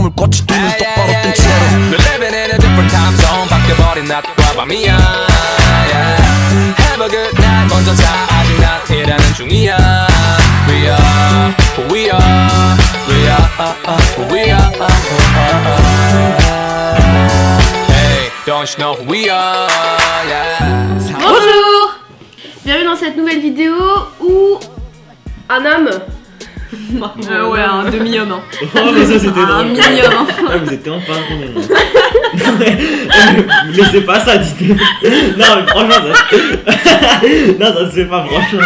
물꽃이 눈을 똑바로 뜬 채로 We're living in a different time zone 바뀌어버린 낮과 밤이야 Have a good night 먼저 자 아직 난 일하는 중이야 We are who we are We are who we are Hey, don't you know who we are yeah. Bonjour. Bienvenue dans cette nouvelle vidéo où un homme... ouais, un demi-homme. Hein. Oh, mais ça c'était Un drôle. mini-homme. Hein. Ah, vous étiez enfin condamné. Vous laissez pas ça, dites. Non, mais franchement, ça. Non, ça se fait pas, franchement.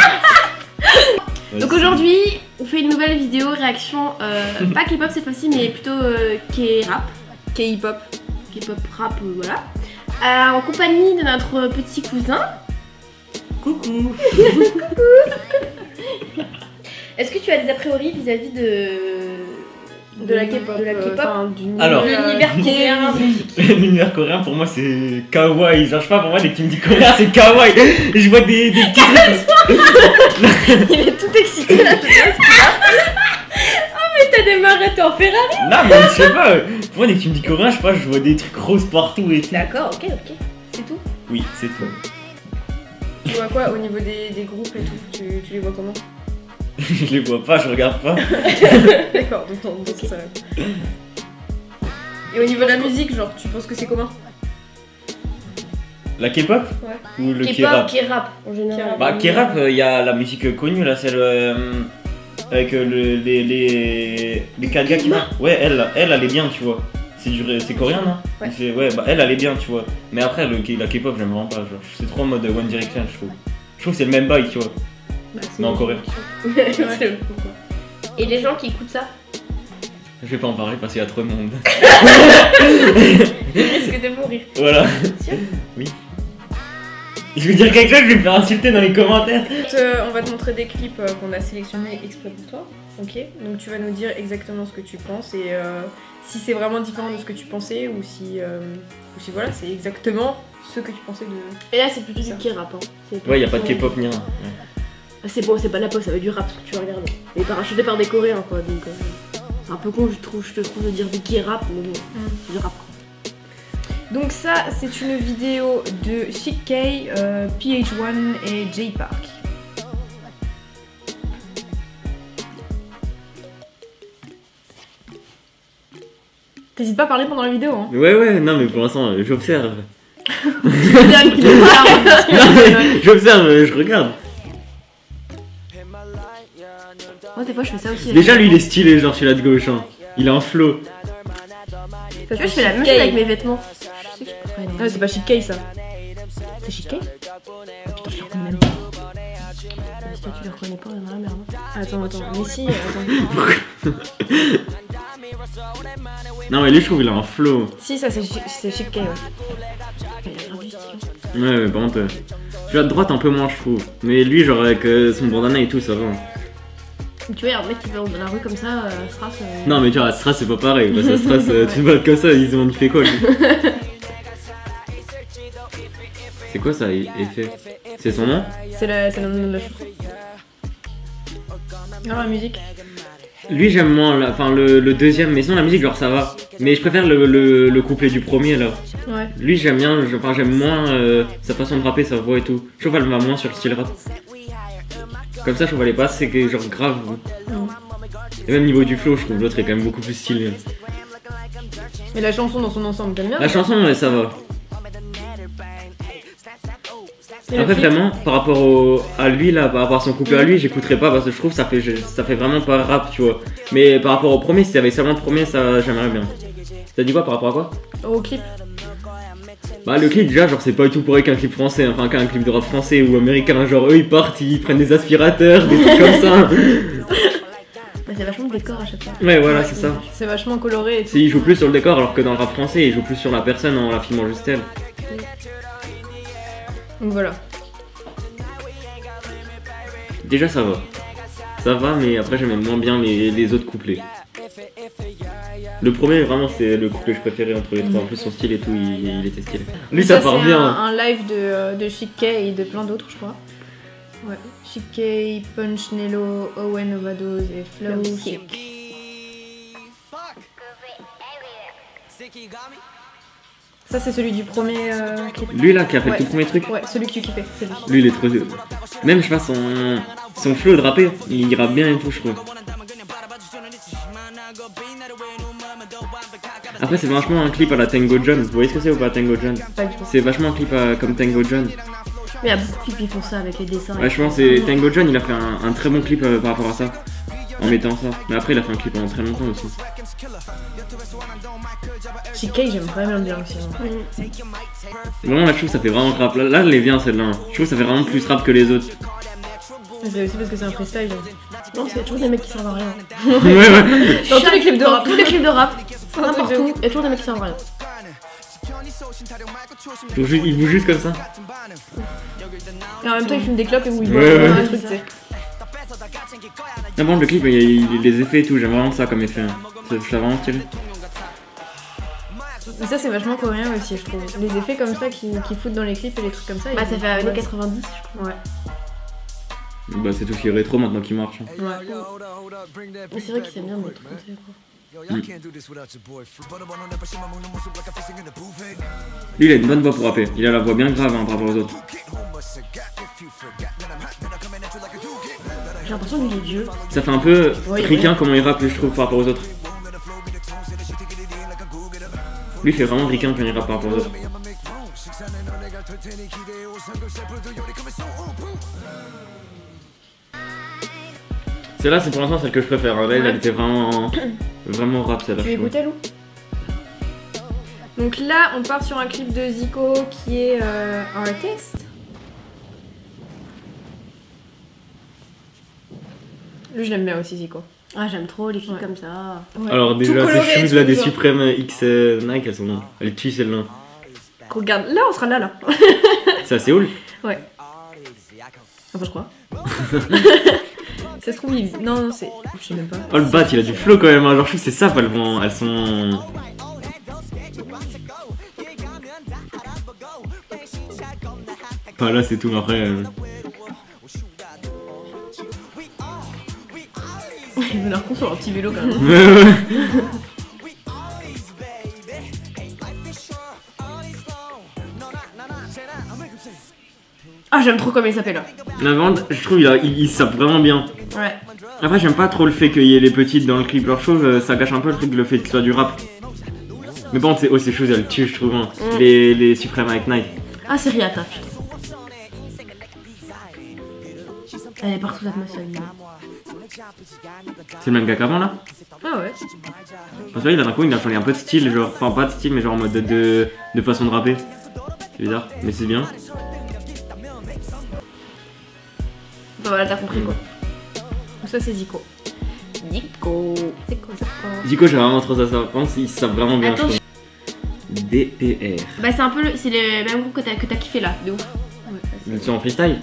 Donc aujourd'hui, on fait une nouvelle vidéo réaction, pas K-pop cette fois-ci, mais plutôt K-rap. K-hip-hop. K-pop rap, voilà. En compagnie de notre petit cousin. Coucou. Est-ce que tu as des a priori vis-à-vis de la K-pop, Alors, l'univers coréen? l'univers coréen pour moi c'est kawaii. Genre, je sais pas, pour moi, dès que tu me dis coréen, c'est kawaii. Et je vois des petits trucs. Il est tout excité là, je sais pas ce qu'il a. Oh, mais t'as démarré, t'es en Ferrari. Non, mais je sais pas. Pour moi, dès que tu me dis coréen, je sais pas, je vois des trucs roses partout et tout. D'accord, ok. C'est tout? Oui, c'est tout. Tu vois quoi au niveau des groupes et tout? Tu les vois comment? Je les vois pas, je regarde pas. D'accord, donc ça. Et au niveau de la musique, genre, tu penses que c'est comment? La K-pop? Ouais. Ou le K-pop, K-rap? K-rap en général. Bah, K-rap, il y a la musique connue là, celle avec les 4 gars qui rappent. Ouais, elle est bien, tu vois. C'est coréen, non? Ouais. Ouais, bah elle est bien, tu vois. Mais après, la K-pop, j'aime vraiment pas. Genre, c'est trop en mode One Direction, je trouve. Je trouve que c'est le même bail, tu vois. Bah, Mais en coréen. Ouais. Et les gens qui écoutent ça? Je vais pas en parler parce qu'il y a trop de monde. Est-ce que de mourir? Voilà. Sûr? Oui. Je vais dire quelque chose, je vais me faire insulter dans les commentaires. On va te montrer des clips qu'on a sélectionnés exprès pour toi. Ok, donc tu vas nous dire exactement ce que tu penses et si c'est vraiment différent de ce que tu pensais ou si voilà, c'est exactement ce que tu pensais de. Et là, c'est plutôt du K-rap. Hein. Ouais, y a pas de K-pop ni rien. Ouais. C'est bon, c'est pas de la pop, ça va être du rap ce que tu vas regarder. Mais parachuté par des Coréens, quoi. Donc, c'est un peu con, je te trouve, de dire du K-rap, mais bon, c'est du rap, quoi. Donc ça, c'est une vidéo de Chic K, PH1 et Jay Park. T'hésites pas à parler pendant la vidéo, hein. Ouais, non, mais pour l'instant, j'observe. Bien qu'il est tard, Non, mais j'observe, je regarde. Moi, des fois, je fais ça aussi. Déjà, lui, il est stylé, genre celui-là de gauche. Hein. Il a un flow. Tu vois, je fais la même chose avec mes vêtements. Je sais que je Ah, c'est pas Chic K ça. C'est Chic K? Oh, putain, je le reconnais même pas. Si toi, tu le reconnais pas, on est dans la merde. Attends. Mais si, attends. Non, mais lui, je trouve qu'il a un flow. Si, ça c'est Chic K, ouais. Il a grave du style. Ouais, par contre, celui à droite, un peu moins, je trouve. Mais lui, genre, avec son bandana et tout, ça va. Tu vois, un mec qui va dans la rue comme ça, Stras. Non, mais tu vois, Stras, c'est pas pareil. Parce que Stras, tu te bats comme ça, ils se demandent il fait quoi, lui. C'est quoi ça, effet? C'est son nom? C'est le nom de la chanson. Non, la musique. Lui, j'aime moins, le deuxième, mais sinon, la musique, genre, ça va. Mais je préfère le couplet du premier, là. Ouais. Lui, j'aime bien, j'aime moins sa façon de rapper, sa voix et tout. Je trouve qu'elle va moins sur le style rap. Comme ça, je trouve qu'elle est pas assez, genre, grave. Et même niveau du flow, je trouve l'autre est quand même beaucoup plus stylé. Mais la chanson dans son ensemble, t'aimes bien? La chanson, ouais, ça va. Après, vraiment, par rapport à lui, là, par rapport à son couplet à lui, j'écouterais pas parce que je trouve que ça fait vraiment pas rap, tu vois. Mais par rapport au premier, si t'avais seulement le premier, ça, j'aimerais bien. T'as dit quoi par rapport à quoi? Au clip. Bah, le clip, déjà, genre, c'est pas du tout pareil qu'un clip français, enfin, qu'un clip de rap français ou américain. Genre, eux, ils partent, ils prennent des aspirateurs, des trucs comme ça. Bah, c'est vachement de décor à chaque fois. Ouais, voilà, c'est ça. C'est vachement coloré et tout. Ils jouent plus sur le décor alors que dans le rap français, ils jouent plus sur la personne en la filmant juste elle. Donc voilà. Déjà, ça va. Ça va, mais après, j'aimais moins bien les autres couplets. Le premier, vraiment, c'est le couplet que je préférais entre les trois. En plus, son style et tout, il était stylé. Lui, ça part bien. Un live de Chic K et de plein d'autres, je crois. Ouais. Chic K, Punch, Nello, Owen Overdose et Flow. Chic. Ça, c'est celui du premier clip. Lui là qui a fait Ouais. le tout premier truc. Ouais, celui que tu kiffais, c'est lui. Lui il est trop. Même je sais pas son flow de rapper, il rappe bien et tout je trouve. Après c'est vachement un clip à la Tango John. Vous voyez ce que c'est ou pas Tango John? Pas du tout. C'est vachement un clip comme Tango John. Mais il y a beaucoup de clips qui font ça avec les dessins. Ouais, je pense que c'est Tango John, il a fait un très bon clip par rapport à ça. En mettant ça. Mais après il a fait un clip pendant très longtemps aussi. CK, j'aime vraiment bien aussi. Hein. Vraiment là je trouve que ça fait vraiment rap. Là elle est bien celle-là. Je trouve que ça fait vraiment plus rap que les autres. C'est aussi parce que c'est un freestyle. Non, c'est toujours des mecs qui servent à rien. Ouais ouais. Dans tous les clips de rap. Tous les clips de rap, un truc n'importe de où, ouf. il y a toujours des mecs qui servent à rien. Il bouge juste comme ça. Et en même temps, il fume des clopes et où il Ouais, boit ouais. des trucs, tu sais. Ah bon le clip il y a les effets et tout, j'aime vraiment ça comme effet. Ça vraiment stylé. Mais ça, c'est vachement coréen aussi, je trouve. Les effets comme ça qui foutent dans les clips et les trucs comme ça. Bah, ils- ça fait années ouais. 90, je crois. Ouais. Bah c'est tout ce qui est rétro maintenant qui marche. Ouais. Mais c'est vrai qu'ils aiment bien des trucs comme ça, quoi. Lui il a une bonne voix pour rapper, il a la voix bien grave par rapport aux autres. J'ai l'impression qu'il est vieux. Ça fait un peu Ouais, ricain comment il rappe je trouve par rapport aux autres. Lui il fait vraiment ricain quand il rappe par rapport aux autres. Celle-là c'est pour l'instant celle que je préfère, là elle était vraiment rap celle-là. Tu je trouve. écoutais, Lou? Donc là, on part sur un clip de Zico qui est artist. Lui, je l'aime bien aussi, Zico. Ah, j'aime trop les clips Ouais. comme ça. Alors Tout déjà coloré, ces shoes tout là des genre. Supreme X Nike elles sont... Elle tue celle-là. Regarde, là, on sera là. C'est à Séoul. Ouais. Enfin, je crois. Ça se trouve, il... Non, c'est... Je sais même pas. Oh le bat il a du flow quand même, hein. Genre je trouve que c'est ça elles sont... Enfin là c'est tout mais après... Ils veulent leur con sur leur petit vélo, quand même. Ouais, ouais. Ah, j'aime trop comme il s'appelle là. La vente, je trouve il sape vraiment bien. Ouais. Après j'aime pas trop le fait qu'il y ait les petites dans le clip, leur chose ça gâche un peu le truc le fait que ce soit du rap. Mais bon ces choses elles tuent je trouve hein. Les Supreme avec Nike. Ah, c'est Riata, putain. Elle est partout cette meuf, celle-là. C'est le même gars qu'avant là. Ah ouais. Parce que là il a d'un coup il a changé un peu de style, genre, enfin pas de style mais genre en mode de façon de rapper. C'est bizarre, mais c'est bien. Bah voilà, t'as compris quoi. Donc ça, c'est Zico. Nico. Zico j'ai vraiment trop ça, par contre il sape vraiment bien Attends, je trouve. DPR. Bah, c'est un peu c'est le même groupe que t'as kiffé là, de ouf. Ouais, ça, c'est- Ils sont en freestyle.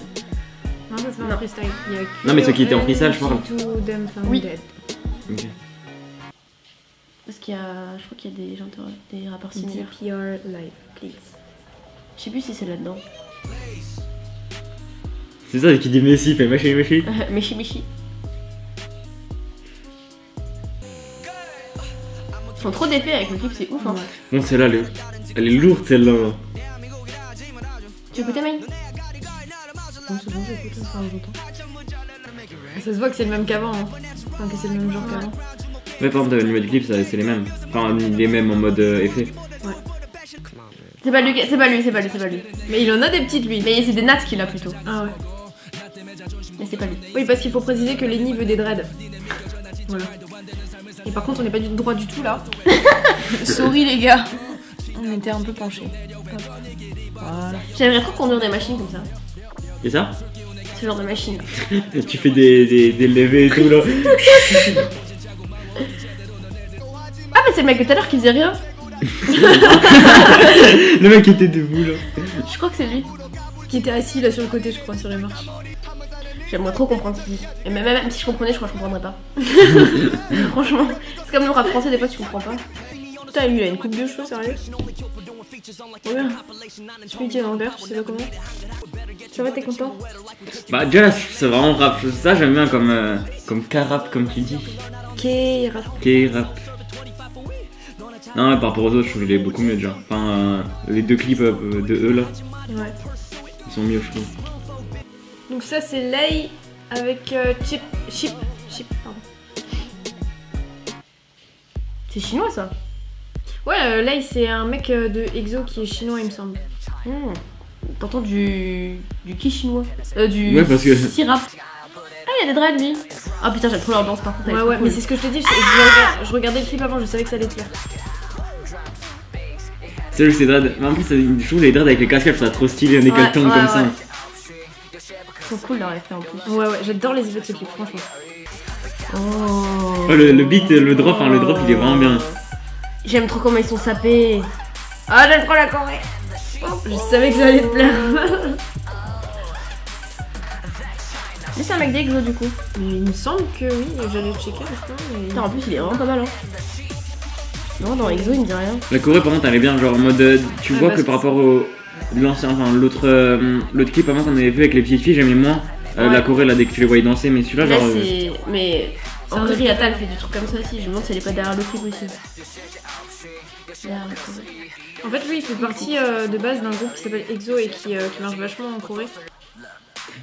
Non, ça, c'est pas un freestyle. Il y a Non, mais ceux qui étaient en freestyle, je parle. Oui. Ok. Parce qu'il y a. Je crois qu'il y a des chanteurs, des rappeurs similaires. DPR Live, please. Je sais plus si c'est là-dedans. C'est ça qui dit Messi, fait Messi. Meshi Meshi. Ils font trop d'effets avec le clip, c'est ouf hein. Bon celle-là elle est lourde celle-là. Tu écoutais Maï? Non, c'est bon, j'écoute, ça longtemps. Ça se voit que c'est le même qu'avant, hein. Enfin, que c'est le même genre qu'avant. Ouais par exemple au niveau du clip c'est les mêmes. Enfin les mêmes en mode effet. C'est pas lui, c'est pas lui. Mais il en a des petites, lui. Mais c'est des nattes qu'il a plutôt. Ah ouais. Mais c'est pas lui. Oui, parce qu'il faut préciser que Lenny veut des dreads. Voilà. Et par contre, on n'est pas du droit du tout là. Sorry les gars. On était un peu penchés. Voilà. J'aimerais trop conduire des machines comme ça. Et ça? Ce genre de machine. Tu fais des levées et tout là. Ah mais c'est le mec de tout à l'heure qui faisait rien. Le mec était debout là. Je crois que c'est lui. Qui était assis là sur le côté, je crois, sur les marches. J'aimerais trop comprendre ce qu'il dit. Et même si je comprenais, je crois que je comprendrais pas. Franchement, c'est comme le rap français, des fois tu comprends pas. Putain, lui il a une coupe de cheveux, sérieux. Regarde. Tu lui tiens l'envers, tu sais pas comment. Ça va, t'es content? Bah déjà là c'est vraiment rap. Ça j'aime bien comme K-rap comme tu dis. K-rap. K-rap. Non, mais par rapport aux autres, je trouve qu'il est beaucoup mieux déjà. Enfin, les deux clips de eux là, Ouais. ils sont mieux, je trouve. Donc ça c'est Lay avec Chip, pardon. C'est chinois ça. Ouais, Lay c'est un mec de EXO qui est chinois il me semble. T'entends du qui chinois du Ouais, parce que- sirap. Ah, il y a des dreads lui. Ah putain, j'aime trop leur danse par contre. elle est Ouais, trop ouais, cool. mais c'est ce que je te dis, je regardais le clip avant, je savais que ça allait te plaire. C'est juste les dreads. Mais en plus, je trouve les dreads avec les casquettes, ça trop stylé, un décalton Ouais, comme ouais, ça. ouais. Ils sont cool leur effet en plus. Ouais, j'adore les effets de ce clip, franchement. Oh. Oh, le beat, le drop, hein, le drop il est vraiment bien. J'aime trop comment ils sont sapés. Ah, j'aime trop la Corée. Je savais que ça allait te plaire. Mais c'est un mec d'Exo du coup. Il me semble que oui, j'allais checker justement. Mais... Putain, en plus, il est vraiment pas mal. Hein. Non, dans Exo, il me dit rien. La Corée, par contre, elle est bien, genre en mode. Tu Ouais, vois parce que par que rapport au. L'ancien, enfin, l'autre clip avant qu'on avait vu avec les petites filles, j'aimais moins. Ouais. La Corée, là, dès que tu les voyais danser, mais celui-là, Là, genre. c'est. Mais. C'est un En autre théorie, clip. Atal fait du truc comme ça aussi. Je me demande si elle est pas derrière le clip aussi. Derrière la Corée. En fait, lui, il fait partie de base d'un groupe qui s'appelle EXO et qui marche vachement en Corée.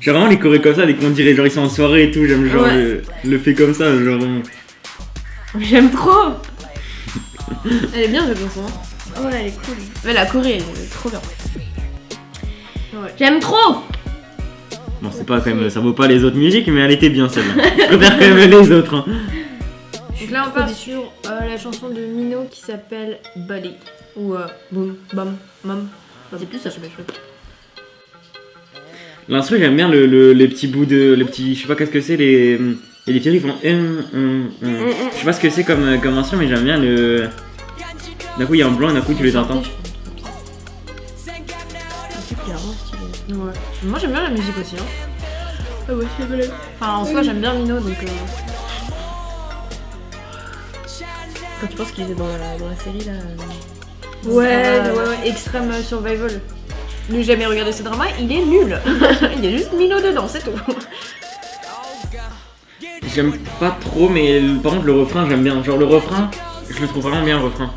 J'ai vraiment les Corées comme ça, dès qu'on dirait genre ils sont en soirée et tout, j'aime genre Ouais. le fait comme ça, genre. J'aime trop. Elle est bien, cette chanson. Hein. Ouais, elle est cool. Mais la Corée, elle est trop bien. Ouais. J'aime trop. Bon, c'est pas quand même. Ça vaut pas les autres musiques, mais elle était bien celle-là. Je préfère quand même les autres. Hein. Donc là, on part sur la chanson de Mino qui s'appelle Bali. Ou Boom, Bam, Mam. C'est plus ça, je sais pas. L'instru, j'aime bien les petits bouts de. Les petits. Je sais pas qu'est-ce que c'est, les petits riffs font. Je sais pas ce que c'est comme instru, mais j'aime bien le. D'un coup, il y a un blanc, d'un coup, tu les entends. Ouais. Moi, j'aime bien la musique aussi. Hein. Ah ouais, c'est vrai. Enfin, en soi, j'aime bien Mino, donc. Quand tu penses qu'il est dans la série là. Ouais, Extreme Survival. J'ai jamais regardé ce drama, il est nul. Il y a juste Mino dedans, c'est tout. J'aime pas trop, mais par contre, le refrain, j'aime bien. Genre, le refrain, je le trouve vraiment bien, le refrain.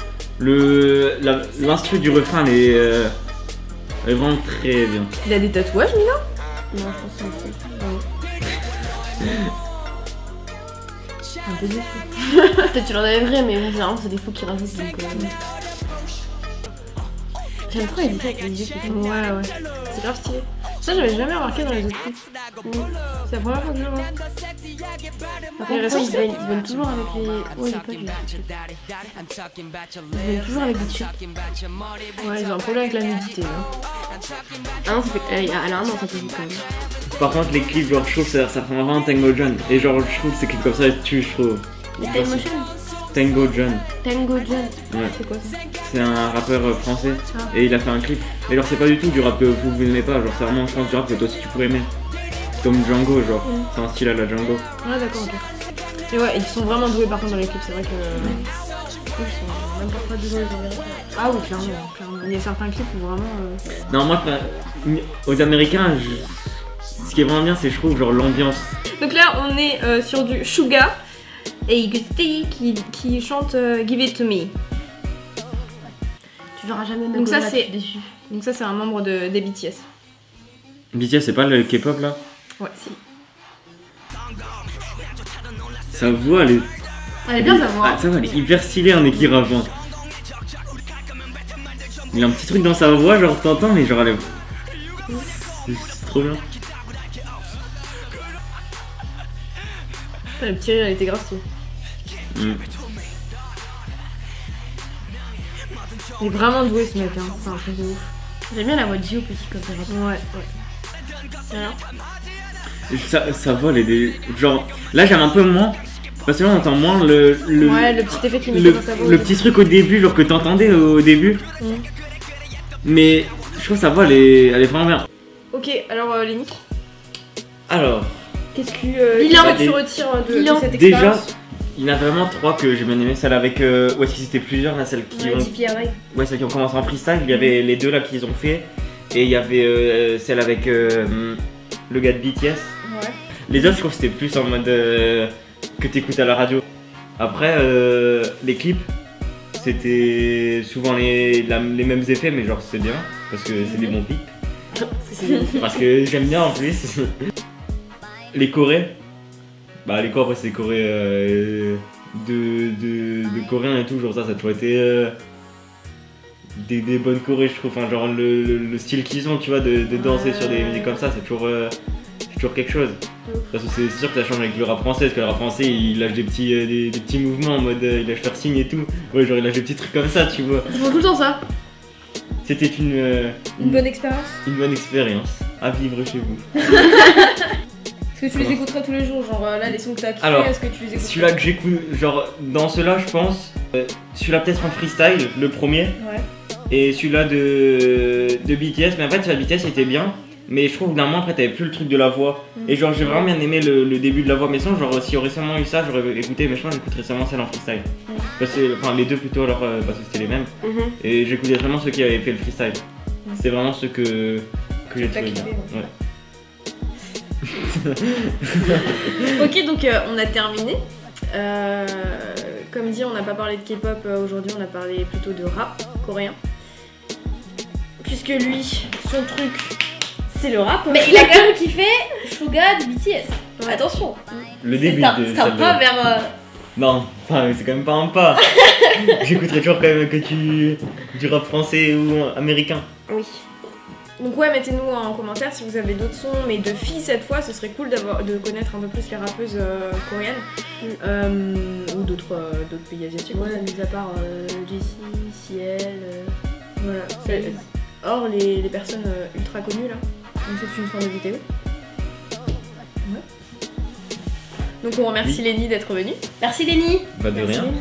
L'instru du refrain, elle est vraiment très bien. Il a des tatouages, Mino? Non, je pense que c'est un peu déçu. Peut-être tu l'en avais vrai, mais bon, généralement c'est des faux qui rajoutent donc. J'aime trop les effets avec les yeux qui font. Ouais, c'est grave stylé. Ça, j'avais jamais remarqué dans les autres clips. C'est la première fois que je le vois. Après, ils viennent toujours avec les. Ouais, j'ai pas vu. Ils viennent toujours avec des tubes. Ouais, ils ont un problème avec la nudité. Hein. Ah non, ça fait. Elle a un an, ça fait vite quand même. Par contre, les clips, genre, je trouve ça fait vraiment Tango John. Et genre, je trouve que ces clips comme ça, ils tuent, je trouve. Les Time Motion Tango John. Tango John. Ouais. C'est quoi ça? C'est un rappeur français Ah. et il a fait un clip. Et genre c'est pas du tout du rap que vous n'aimez pas, genre c'est vraiment je pense du rap que toi aussi tu pourrais aimer. Comme Django genre, c'est un style à la Django. Ouais, d'accord, ok. Et ouais, ils sont vraiment doués par contre dans les clips, c'est vrai que. Ils sont même pas doués, Ah oui, clairement. Il y a certains clips où vraiment. Non moi aux Américains, ce qui est vraiment bien c'est je trouve genre l'ambiance. Donc là, on est sur du Suga et Igusti qui chante Give It To Me. Tu verras jamais Donc ça, Madonna, c'est- je suis déçue. Donc ça, c'est un membre des BTS. BTS c'est pas le K-pop là? Ouais, si. Sa voix elle est. Elle est bien sa voix. Ah, sa voix elle est hyper stylée en équipe avant. Il a un petit truc dans sa voix, genre t'entends mais genre elle est. C'est trop bien. Putain, le petit rire, elle était grave stylée. Il est vraiment doué ce mec, hein. C'est un truc de ouf. J'aime bien la voix de Gio petit comme ça. Ouais. Alors Sa voix elle est genre là j'aime un peu moins parce que là on entend moins le Ouais, le petit effet qu'il met dans sa voix. le petit truc au début genre que t'entendais au début. Mais je trouve sa voix elle est vraiment bien. Ok, alors Lenny, Alors qu'est-ce que Bilan. tu retires de Bilan. cette déjà expérience? il y en a vraiment trois que j'ai bien aimé, celle avec où est-ce qu'ils étaient plusieurs là, celles qui Ouais, ont DPRA. ouais celles qui ont commencé en freestyle, il y avait les deux là qu'ils ont fait et il y avait celle avec le gars de BTS. Ouais. Les autres, je trouve que c'était plus en mode que t'écoutes à la radio. Après, les clips, c'était souvent les mêmes effets, mais genre c'est bien, parce que c'est des bons clips. Parce que j'aime bien en plus. Les Corées, bah les Corées, c'est Corée de Coréens et tout, genre ça a toujours été des bonnes Corées, je trouve. Enfin, genre le style qu'ils ont, tu vois, de danser sur des musiques comme ça, c'est toujours quelque chose. Parce que c'est sûr que ça change avec le rap français, parce que le rap français il lâche des petits mouvements en mode il lâche leur signe et tout. Ouais, genre il lâche des petits trucs comme ça, tu vois. Ils font tout le temps ça. C'était une bonne expérience. Une bonne expérience à vivre chez vous. Est-ce que tu les écouterais tous les jours? Genre là, les sons que t'as kiffé, alors, est-ce que tu les écoutes? Celui-là que j'écoute, genre dans ceux-là, je pense, celui-là peut-être en freestyle, le premier, Ouais. et celui-là de BTS. Mais en fait, celui-là de BTS était bien, mais je trouve que d'un moment après, t'avais plus le truc de la voix. Et genre, j'ai vraiment bien aimé le début de la voix, mais sinon, genre, s'il y aurait seulement eu ça, j'aurais écouté, mais je pense que j'écouterais seulement celle en freestyle. Parce que, enfin, les deux plutôt, alors, parce que c'était les mêmes. Et j'écoutais vraiment ceux qui avaient fait le freestyle. C'est vraiment ceux que j'ai trouvé bien. Ouais. Ok, donc on a terminé. Comme dit, on n'a pas parlé de K-pop aujourd'hui, on a parlé plutôt de rap coréen. Puisque lui, son truc, c'est le rap. Mais il a quand même kiffé Suga de BTS. Ouais. Attention. Le début de c'est un pas vers. Non, enfin, c'est quand même pas un pas. J'écouterais toujours quand même que du rap français ou américain. Oui. Donc ouais, mettez-nous en commentaire si vous avez d'autres sons, mais de filles cette fois, ce serait cool de connaître un peu plus les rappeuses coréennes ou d'autres pays asiatiques. Ouais, mis à part Jessie, Ciel. Voilà. Or les personnes ultra connues là. Donc c'est une fin de vidéo. Ouais. Donc on remercie Lenny d'être venue. Merci Lenny. Bah de Merci, rien.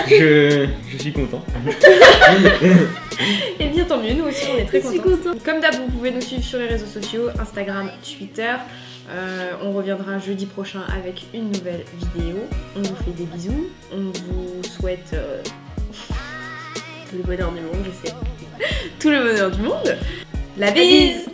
Lenny. Je suis content. Et bien tant mieux, nous aussi on est très Je suis contents. contente. Comme d'hab, vous pouvez nous suivre sur les réseaux sociaux, Instagram, Twitter. On reviendra jeudi prochain avec une nouvelle vidéo. On vous fait des bisous. On vous souhaite Tout le bonheur du monde, je sais. tout le bonheur du monde. La bise.